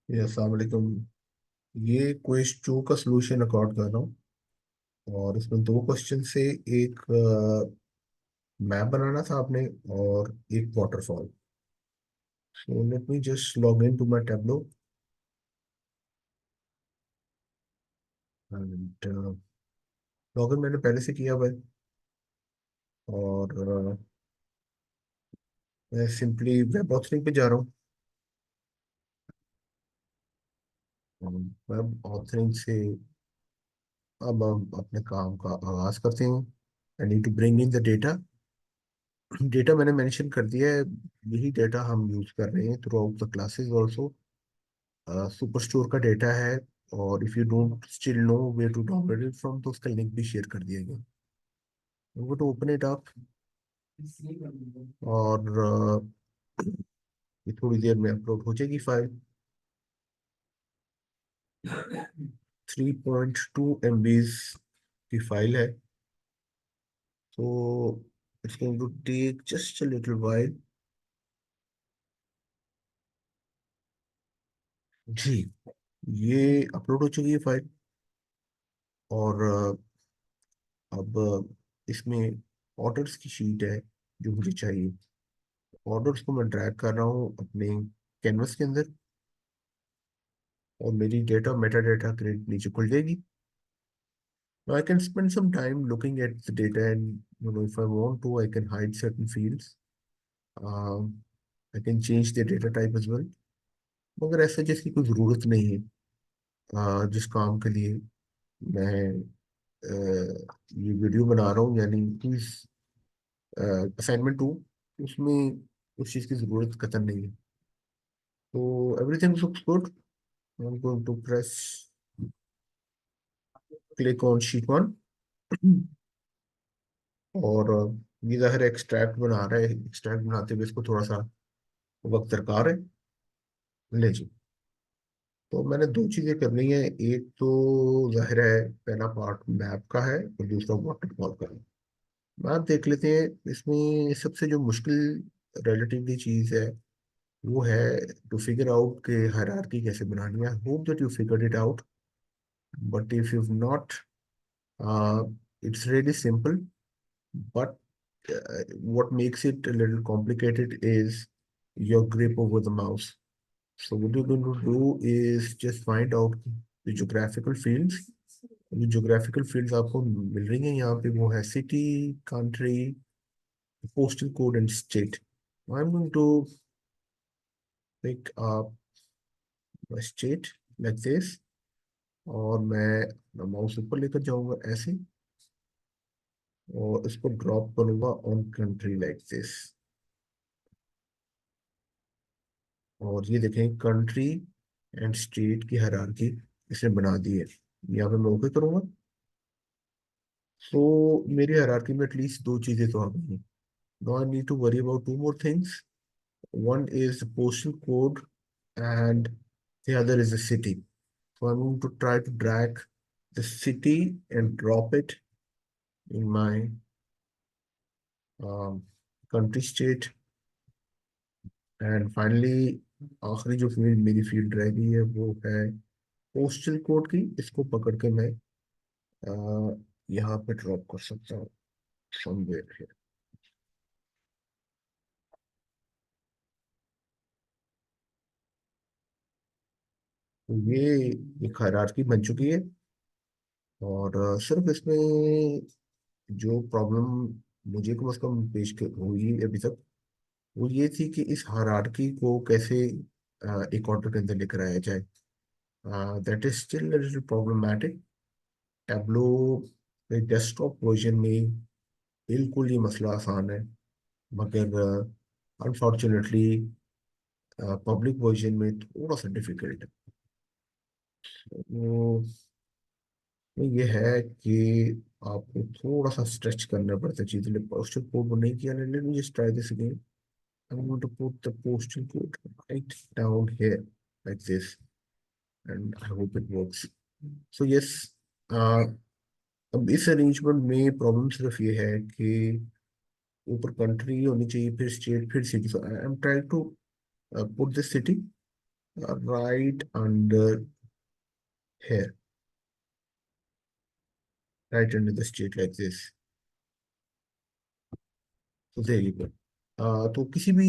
अस्सलाम वालेकुम। ये क्विज 2 का सलूशन रिकॉर्ड कर रहा हूँ। और इसमें दो क्वेश्चन से एक मैप बनाना था आपने, और एक waterfall. So let me just log in to my Tableau and log in मैंने पहले से किया हुआ है। और मैं सिंपली वेब ऑथरिंग पे जा रहा हूँ। वेब ऑथरिंग से अब हम अपने काम का आगाज करते हैं। I need to bring in the data. Data मैंने मेंशन कर दिया है। यही डेटा हम यूज कर रहे हैं throughout the classes also. Super store का डेटा है। और if you don't still know where to download it from, तो उसका लिंक भी शेयर कर दिया गया। वो तो ओपन इट अप। और ये थोड़ी देर में अपलोड हो जाएगी फाइल। 3.2 MBs की फाइल है। तो it's going to take just a little while. जी, ये अपलोड हो चुकी है फाइल। और अब इसमें ऑर्डर्स की शीट है जो मुझे चाहिए। ऑर्डर्स को मैं ड्रैग कर रहा हूँ अपने कैनवस के अंदर। और मेरी डेटा मेटा डेटा ग्रिड नीचे खुल जाएगी। Now I can spend some time looking at the data, and if I want to, I can hide certain fields. Um, I can change the data type as well. मगर ऐसा जिसकी कोई ज़रूरत नहीं है। जिस काम के लिए मैं ये वीडियो बना रहा हूँ, यानी क्विज असाइनमेंट 2, उसमें उस चीज़ की ज़रूरत कतई नहीं है। तो everything looks good. I am going to press click on sheet 1। और ये ज़ाहिर एक्सट्रैक्ट बना रहा है। एक्सट्रैक्ट बनाते हुए इसको थोड़ा सा वक्त दरकार है। ले जी। तो मैंने दो चीज़ें करनी है। एक तो जाहिर है पहला पार्ट मैप का है, और दूसरा वाटरफॉल का है। मैप देख लेते हैं। इसमें सबसे जो मुश्किल रिलेटिवली चीज़ है वो है टू फिगर आउट के हायरार्की कैसे बनानी है। Hope that you figured it out. But if you not, it's really simple. But what makes it a little complicated is your grip over the mouse. So what you're going to do is just find out the geographical fields. जो geographical fields आपको मिल रही हैं यहाँ पे, वो है city, country, postal code and state. I'm going to pick up a state like this, और मैं माउस ऊपर लेकर जाऊंगा ऐसे, और इसको ड्रॉप करूंगा ऑन कंट्री लाइक दिस। और ये देखें, कंट्री एंड स्टेट की हायरार्की इसने बना दी है। यहाँ पे मैं ओके करूंगा। तो मेरी हायरार्की में एटलीस्ट दो चीजें तो आ गई हैं। Now I need to worry about two more things. One is the postal code, and the other is the city. So I'm going to try to drag the city and drop it in my um, country state. And finally आखिरी जो field मेरी field रह गई है वो है postal code की। इसको पकड़ के मैं यहाँ पे ड्रॉप कर सकता हूँ समवेयर है। तो ये एक हायरार्की बन चुकी है। और सिर्फ इसमें जो प्रॉब्लम मुझे कम से कम हुई अभी तक, वो ये थी कि इस हायरार्की को कैसे एक ऑर्डर के अंदर लेकर आया जाए। That is still little problematic. Tableau desktop version में बिल्कुल ये मसला आसान है, मगर अनफॉर्चुनेटली पब्लिक वर्जन में थोड़ा सा डिफिकल्ट है। वो वो ये है कि आपको थोड़ा सा स्ट्रेच करना पड़ता है चीज़ें। पोस्टल कोड को नहीं किया। Let me just try this again. I am going to put the postal code right down here like this, and I hope it works. So yes, अब इस अरेंजमेंट में प्रॉब्लम सिर्फ ये है कि ऊपर कंट्री होनी चाहिए, फिर स्टेट, फिर city. So I am trying to put this city, right under here, right under the state like this. तो there you go. तो किसी भी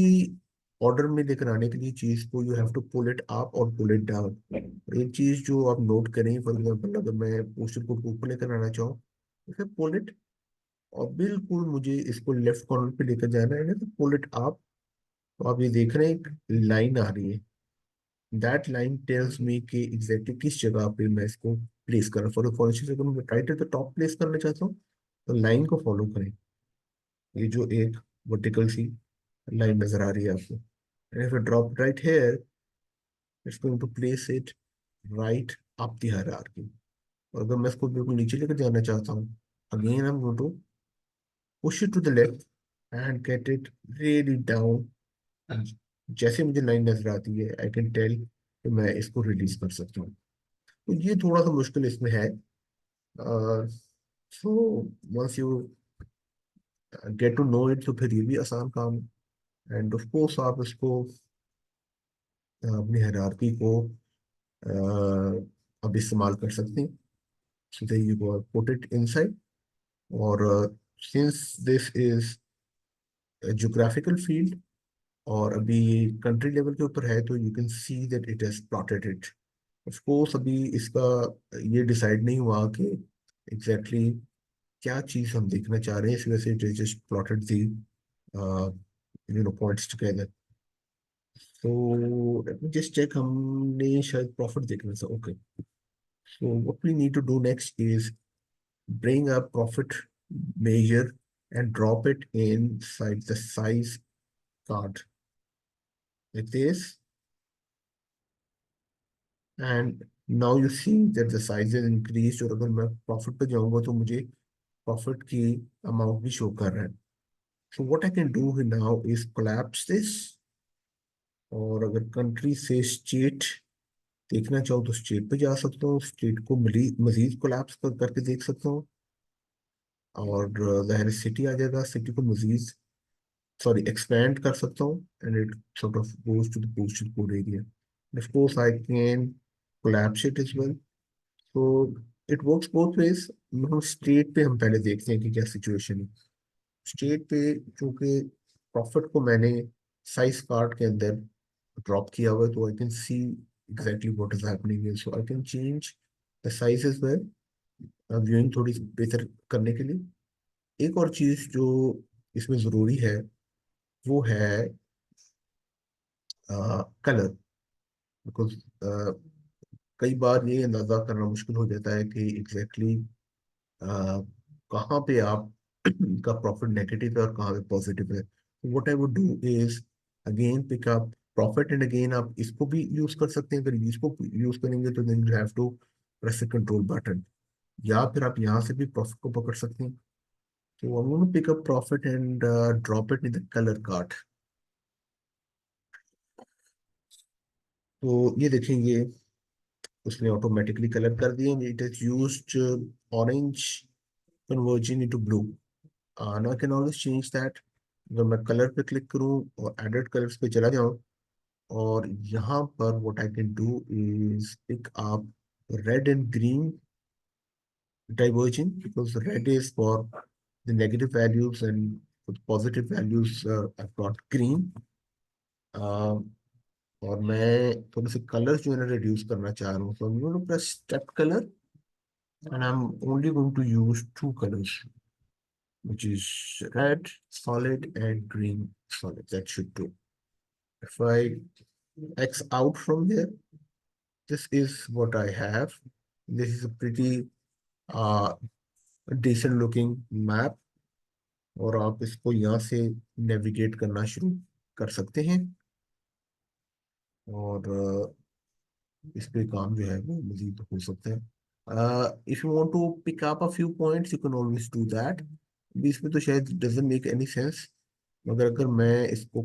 ऑर्डर में लेकर आने के लिए चीज को you have to pull it up और पुल इट डाउन। एक चीज जो आप नोट करें, फॉर एग्जांपल अगर मैं पोस्टर को ऊपर लेकर आना चाहूँ तो फिर पुल इट, और बिल्कुल मुझे इसको लेफ्ट कॉर्नर पे लेकर जाना है ना, तो पुल इट अप। तो आप ये देख रहे हैं एक लाइन आ रही है, दैट लाइन टेल्स मी कि एग्जैक्टली किस जगह पे मैं इसको प्लेस कर रहा हूँ। फॉर इंस्टेंस अगर मैं right at the top place करना चाहता हूँ तो लाइन को फॉलो करें। ये जो एक वर्टिकल सी लाइन नजर आ रही है आपको, and if I drop right here, it's going to place it right up the hierarchy. और अगर मैं इसको बिल्कुल नीचे लेकर जाना चाहता हूँ, again I'm going to push it to the left and get it really down. And जैसे मुझे लाइन नजर आती है आई कैन टेल कि मैं इसको रिलीज कर सकता हूँ। तो ये थोड़ा सा मुश्किल इसमें है। So once you get to know it तो फिर ये भी आसान काम है। एंड ऑफ कोर्स आप इसको अपनी हायरार्की को अब इस्तेमाल कर सकते हैं। So there you go, put it inside, और since this is a geographical field और अभी कंट्री लेवल के ऊपर है, तो you can see that it has plotted it. Of course अभी इसका ये डिसाइड नहीं हुआ कि एग्जैक्टली exactly क्या चीज हम देखना चाह रहे हैं, इस वजह से it is just plotted the points together. तो लेट मी जस्ट चेक, हमने शायद प्रॉफिट देखना था। Okay, so what we need to do next is bring a profit measure and drop it inside the size card like this, and now you see that the size is increased। और अगर मैं profit पे जाऊंगा तो मुझे profit की amount भी show कर रहा है। so what I can do now is collapse this, और अगर कंट्री से स्टेट देखना चाहो तो स्टेट पे जा सकता हूँ, स्टेट को मजीद कोलैप्स करके देख सकता हूँ, और ज़ाहिर सिटी आ जाएगा, सिटी को मजीद sorry expand कर सकता हूँ, and it sort of goes to the postal code area, and of course I can collapse it as well। so it works both ways। हम स्टेट पे हम पहले देखते हैं कि क्या सिचुएशन है। स्टेट पे चूंकि प्रॉफिट को मैंने साइज कार्ड के अंदर ड्रॉप किया हुआ है, तो I can see exactly what is happening, so I can change the size as well, viewing थोड़ी बेहतर करने के लिए। एक और चीज जो इसमें जरूरी है वो है कलर, बिकॉज कई बार ये अंदाजा करना मुश्किल हो जाता है कि एग्जैक्टली कहाँ पे आप का प्रॉफिट नेगेटिव है और कहाँ पे पॉजिटिव है। What I would do is again pick up profit, and again आप इसको भी यूज कर सकते हैं। अगर इसको यूज करेंगे तो then you have to press the control button, या फिर आप यहाँ से भी प्रॉफिट को पकड़ सकते हैं। तो I want to pick up profit and drop it in the colour card. तो ये देखेंगे उसने ऑटोमेटिकली कलर कर दिए, it is used orange conversion into blue. Now I can always change that. अगर मैं कलर पे क्लिक करूं और एडिट कलर्स पे चला जाऊं, और यहाँ पर what I can do is pick up red and green diverging, because red is for the negative values and for the positive values I've got green। uh, और मैं थोड़े से कलर्स जो है ना रिड्यूस करना चाह रहा हूँ, so I'm going to press step color and I'm only going to use two colors, which is red solid and green solid, that should do। If I X out from there, this is what I have। This is a pretty uh, decent looking map, और आप इसको यहाँ से navigate करना शुरू कर सकते हैं, और इस पे काम जो है वो मजीद हो सकता है। If you want to pick up a few points you can always do that. इसमें तो शायद डजंट मेक एनी सेंस, मगर अगर मैं इसको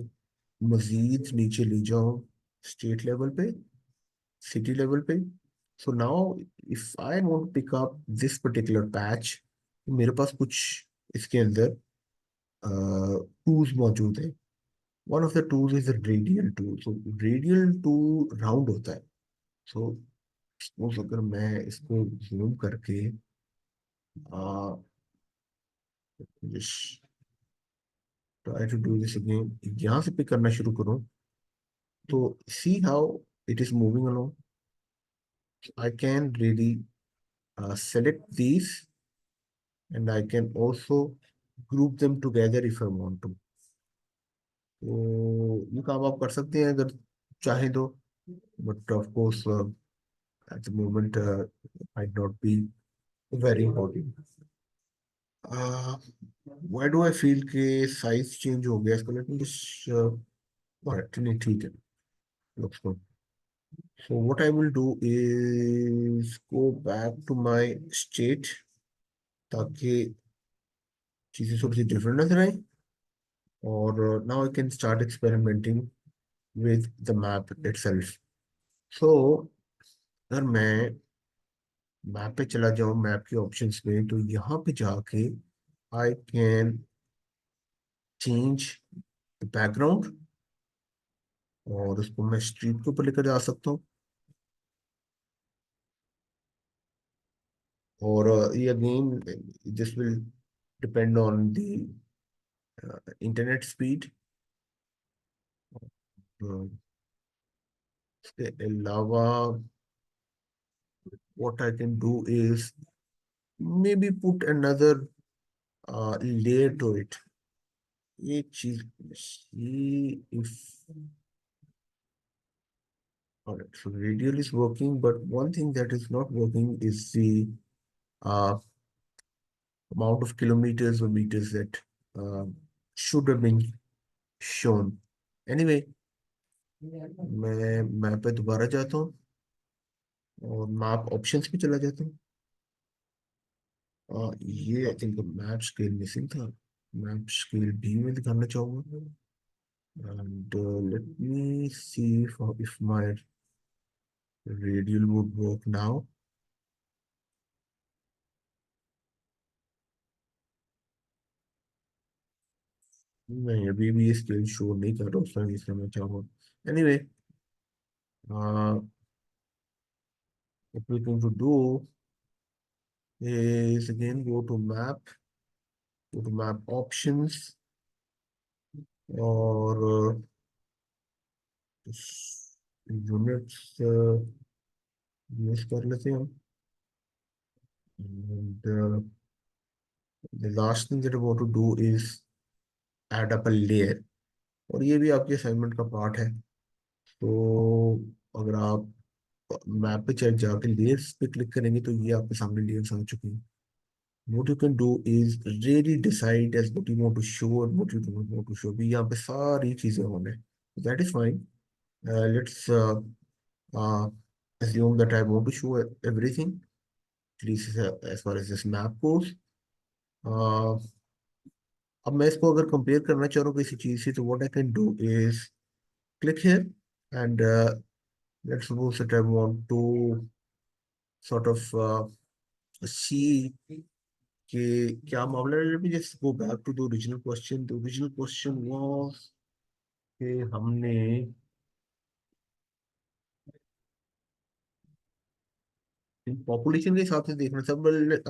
मजीद नीचे ले जाऊं स्टेट लेवल पे, सिटी लेवल पे, so now if I want to pick up this particular patch, मेरे पास कुछ इसके अंदर टूल्स मौजूद है। One of the tool is radial tool. So radial tool round होता है। सो सपोज अगर मैं इसको जूम करके try to do this again, यहाँ से पिक करना शुरू करूँ, तो see how it is moving along. I can really select these, and I can also group them together if I want to। तो ये काम आप कर सकते हैं अगर चाहें तो, but of course at the moment might not be very important। Why do I feel कि साइज चेंज हो गया इसका, लेट मी जस्ट नहीं ठीक है, looks good। So what I will do is go back to my state ताकि चीजें थोड़ी सी डिफरेंट नजर आए। और now I can start experimenting with the map itself। So अगर मैं मैप पे चला जाऊं, मैप के ऑप्शंस में, तो यहाँ पे जाके आई कैन चेंज द बैकग्राउंड, और उसको मैं स्ट्रीट के ऊपर लेकर जा सकता हूँ। और ये again this will depend on the internet speed. इसके अलावा what I can do is maybe put another layer to it। ये चीज, see if all right, so radial is working, but one thing that is not working is the uh, amount of kilometers or meters that uh, should have been shown। Anyway, मैं map पे दोबारा जाता हूँ और map options पे चला जाता हूँ। ये I think map scale missing था, मैप स्केल भी मैं दिखाना चाहूंगा। And let me see if my radial would work now। नहीं, अभी भी ये स्केल शो नहीं कर रहा उसमें, जिसमें मैं चाहूँगा। Anyway, what we're going to do is again go to map options, और यूनिट्स यूज कर लेते हैं हम। And the last thing that I want to do is add up a layer। और ये भी आपके असाइनमेंट का पार्ट है। तो अगर आप मैप पे चेक जाके लेयर्स पे क्लिक करेंगे तो ये आपके सामने लेयर्स आ चुकी हैं। What you can do is really decide as what you want to show and what you don't want to show। भी यहाँ पे सारी चीजें होने, that is fine। Let's uh, assume that I want to show everything, at least as far as this map goes। uh, अब मैं इसको अगर कंपेयर करना चाह रहा हूँ किसी चीज से, तो what I can do is click here, and let's suppose that I want to sort of see कि क्या मामला है। Let me just go back to the original question। The original question was कि हमने पॉपुलेशन के हिसाब से देखना था।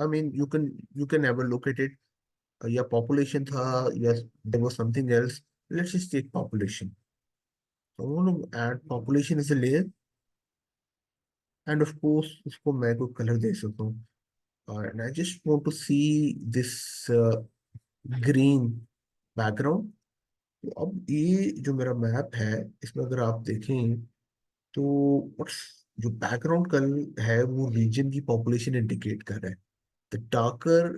I mean you can have a look at it. या पॉपुलेशन था, या there was something else. Let's just take population. So I want to add population as a layer, and of course उसको मैं कोई कलर दे सकता हूँ। And I just want to see this green background। तो अब ये जो मेरा मैप है, इसमें अगर आप देखें तो what's जो बैकग्राउंड कलर है वो रीजन की पॉपुलेशन इंडिकेट कर रहा है। The darker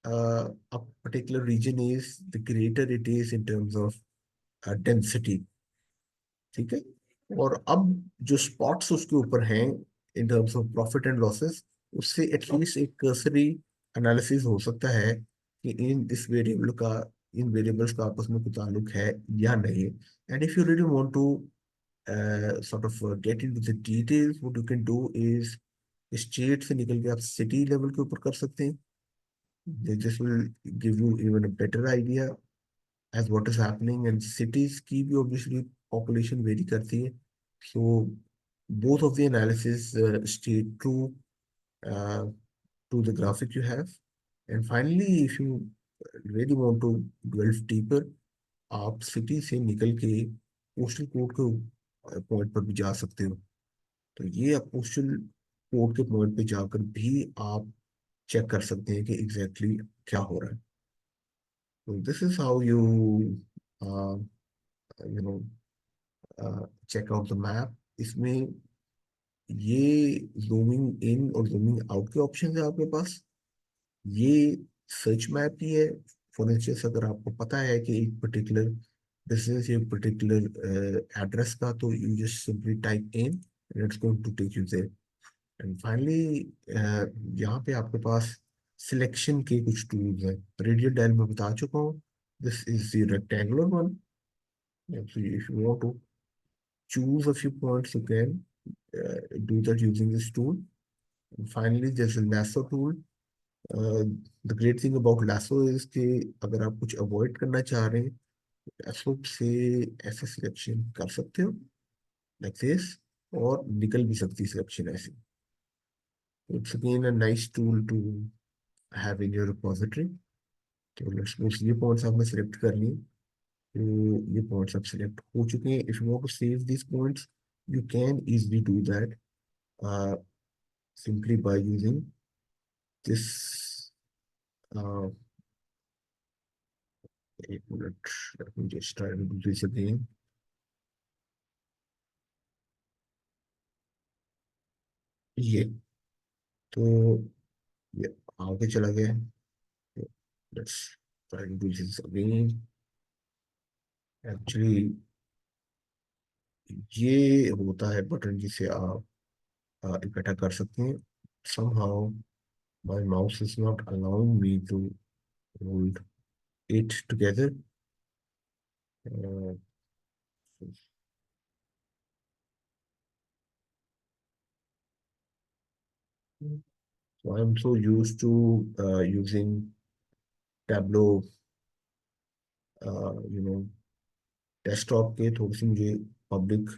a particular region is, the greater it is in terms of density. ठीक है। और अब जो स्पॉट्स उसके ऊपर हैं in terms of profit and losses, उससे एटलीस्ट एक कर्सरी एनालिसिस हो सकता है कि इन वेरिएबल्स का आपस में कोई ताल्लुक है या नहीं। And if you really want to sort of get into the details, what you can do is state से निकल के आप सिटी लेवल के ऊपर कर सकते हैं। This will give you even a better idea. As what is happening, and cities की भी ऑब्वियसली पॉपुलेशन वेरी करती है. So both of the analysis stay true to the graphic you have. And finally, if you really want to delve deeper, आप city से निकल के postal code के point पर भी जा सकते हो. तो ये आप पोस्टल कोड के पॉइंट पे जाकर भी आप चेक कर सकते हैं कि एग्जैक्टली क्या हो रहा है. तो this is how you you know check out the map. इसमें ये जूमिंग इन और जूमिंग आउट के ऑप्शन है आपके पास. ये सर्च मैप ही है. फॉर इंस्टेंस अगर आपको पता है कि एक पर्टिकुलर बिजनेस या पर्टिकुलर एड्रेस का, तो you just simply type in and it's going to take you there. And finally यहाँ पे आपके पास सिलेक्शन के कुछ टूल्स हैं. रेडियल डायल में बता चुका हूँ. This is the rectangular one. If you want to choose a few points, you can do that using this tool. And finally, there's a lasso tool. Uh, the great thing about lasso is कि अगर आप कुछ avoid करना चाह रहे हैं, lasso से ऐसे सिलेक्शन कर सकते हो like this, और निकल भी सकती है सिलेक्शन ऐसे. It's again a nice tool to have in your repository. तो let's suppose ये points आपने select कर लिए. तो ये points अब select हो चुके हैं. If you want to save these points, you can easily do that uh, simply by using this. Uh, एक minute, let me just try to do this again. ये तो ये आगे चला गया. Let's try to do this again. Actually, ये होता है बटन जिसे आप इकट्ठा कर सकते हैं. Somehow my mouse is not allowing me to hold it together. Uh, so I'm so used to using Tableau, desktop के. थोड़ी सी मुझे पब्लिक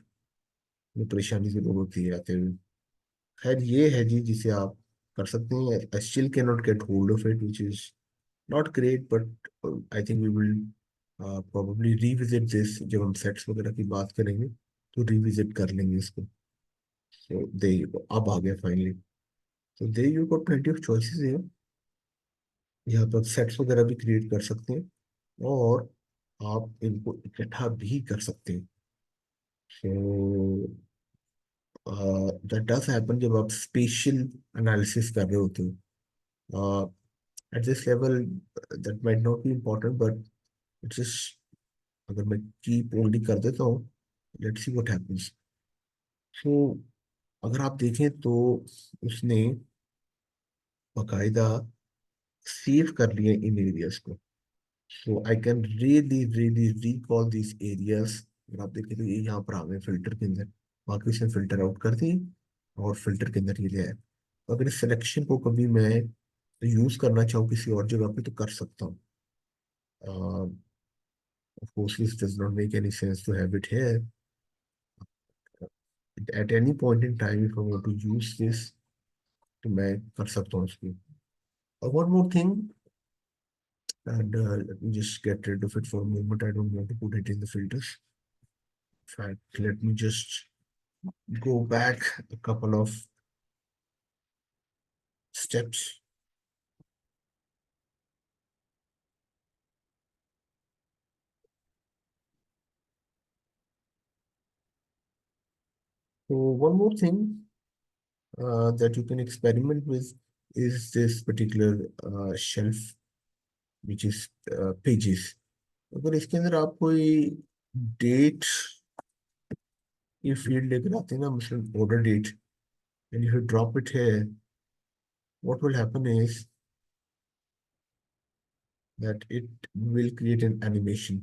में परेशानी जरूर होती है आते हुए. खैर ये है जी जिसे आप कर सकते हैं. I still can not get hold of it, which is not great, but I think we will probably revisit this जब हम सेट्स वगैरह की बात करेंगे, तो रिविजिट कर लेंगे इसको. सो दे अब आ गया फाइनली. तो they you got plenty of choices है. यहाँ पर सेट्स वगैरह भी क्रिएट कर सकते हैं, और आप इनको इकट्ठा भी कर सकते हैं. सो दैट डज हैपन जब आप स्पेशल एनालिसिस कर रहे होते हो. At this level that might not be important, but it's just, अगर मैं कीप ओनली कर देता हूँ, लेट्स सी व्हाट हैपेंस. सो अगर आप देखें तो उसने बाकायदा सेव कर लिए इन एरियाज को. So I can really really recall this areas. अगर आप देखें तो ये यहाँ पर आ गए फिल्टर के अंदर. बाकी उसने फिल्टर आउट कर दी और फिल्टर के अंदर ये ले आया. तो अगर इस सिलेक्शन को कभी मैं यूज करना चाहूँ किसी और जगह पे, तो कर सकता हूँ. Of course, this does not make any sense to have it here. At any point in time, if I want to use this, तो मैं कर सकता हूँ उसको. और one more thing, and let me just get rid of it for a moment. I don't want to put it in the filters. In fact, let me just go back a couple of steps. So one more thing that you can experiment with is this particular shelf, which is pages. अगर इसके अंदर आप कोई date ये field लेकर आते हैं ना, मतलब order date, and if you drop it here, what will happen is that it will create an animation.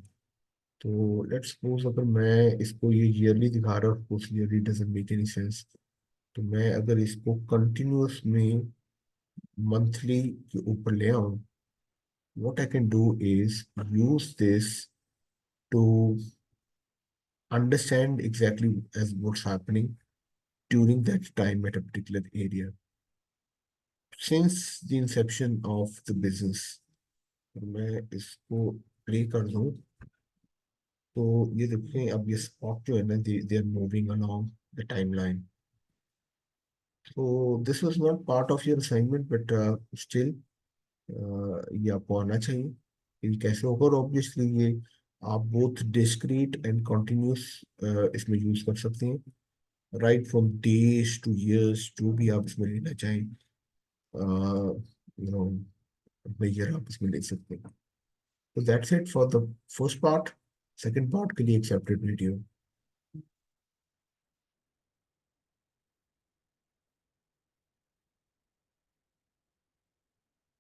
तो लेट्स सपोज अगर मैं इसको ये ईयरली दिखा रहा हूँ, of early doesn't make any sense. तो मैं अगर इसको कंटिन्यूअस में मंथली के ऊपर ले आऊँ, what I can do is use this to understand exactly as what's happening during that time at a particular area. Since the inception of the business, मैं इसको प्ले कर दूं तो ये देखें अब ये स्पॉट जो है ना they are moving along the timeline. So this was not part of your assignment, but still ये आपको आना चाहिए. ये कैसे होगा, और ऑब्वियसली ये आप बोथ डिस्क्रीट एंड कॉन्टिन्यूस इसमें यूज कर सकते हैं. Right from days two years जो भी आप इसमें लेना चाहें, यू नो ईयर आप इसमें ले सकते हैं. तो that's it for the first part. Second part के लिए एक्सेप्टेड वीडियो.